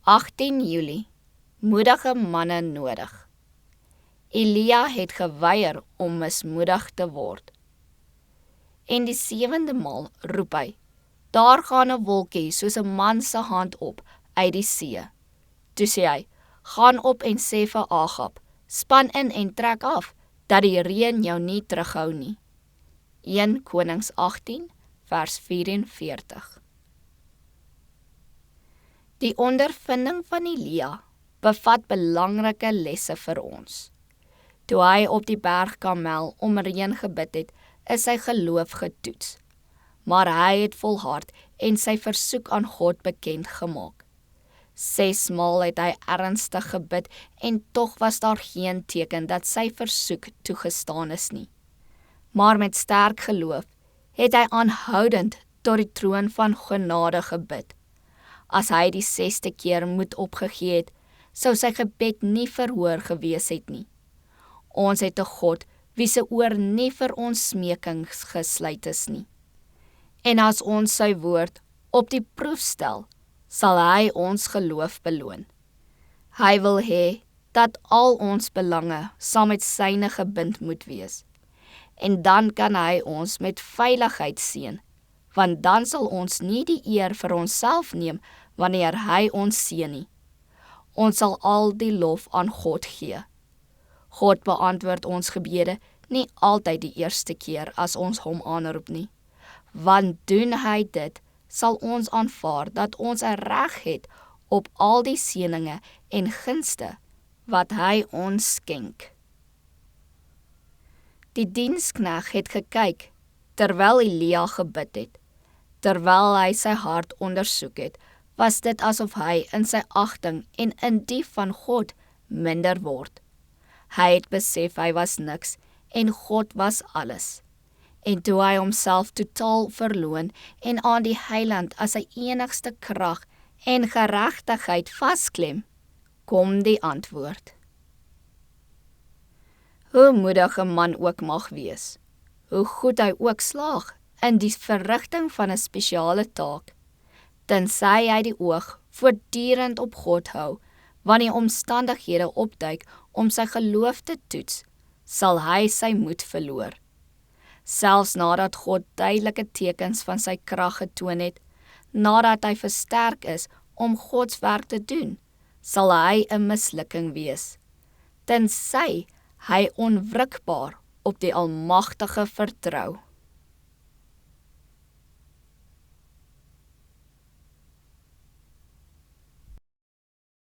18 Julie, moedige manne nodig. Elia het geweier om mismoedig te word. En die 7de maal roep hy, daar gaan 'n wolkie soos 'n man se hand op uit die see. Toe sê hy, gaan op en sê vir Agab, span in en trek af, dat die reën jou nie terughou nie. 1 Konings 18 vers 44. Die ondervinding van Elia bevat belangrike lesse vir ons. Toe hy op die berg Karmel om reën gebid het, is sy geloof getoets. Maar hy het volhard en sy versoek aan God bekend gemaak. 6 maal het hy ernstig gebid en tog was daar geen teken dat sy versoek toegestaan is nie. Maar met sterk geloof het hy aanhoudend tot die troon van genade gebid. As hy die 6de keer moed opgegee het, sou sy gebed nie verhoor gewees het nie. Ons het 'n God wie se oor nie vir ons smekings gesluit is nie. En as ons sy woord op die proef stel, sal hy ons geloof beloon. Hy wil hê dat al ons belange saam met syne gebind moet wees. En dan kan hy ons met veiligheid seën, want dan sal ons nie die eer vir onsself neem wanneer hy ons seën nie. Ons sal al die lof aan God gee. God beantwoord ons gebede nie altyd die eerste keer as ons hom aanroep nie. Want doen hy dit, sal ons aanvaar dat ons 'n reg het op al die seëninge en gunste wat hy ons skenk. Die dienskneg het gekyk terwyl Elia gebid het. Terwyl hy sy hart ondersoek het, was dit asof hy in sy agting en in die van God minder word. Hy het besef hy was niks en God was alles. En toe hy homself totaal verloon en aan die Heiland as sy enigste krag en geregtigheid vasklem, kom die antwoord. Hoe moedig 'n man ook mag wees, hoe goed hy ook slaag in die verrigting van 'n spesiale taak, tensy hy die oog voortdurend op God hou, wanneer omstandighede opduik om sy geloof te toets, sal hy sy moed verloor. Selfs nadat God duidelike tekens van sy krag getoon het, nadat hy versterk is om Gods werk te doen, sal hy 'n mislukking wees, tensy hy onwrikbaar op die Almagtige vertrou.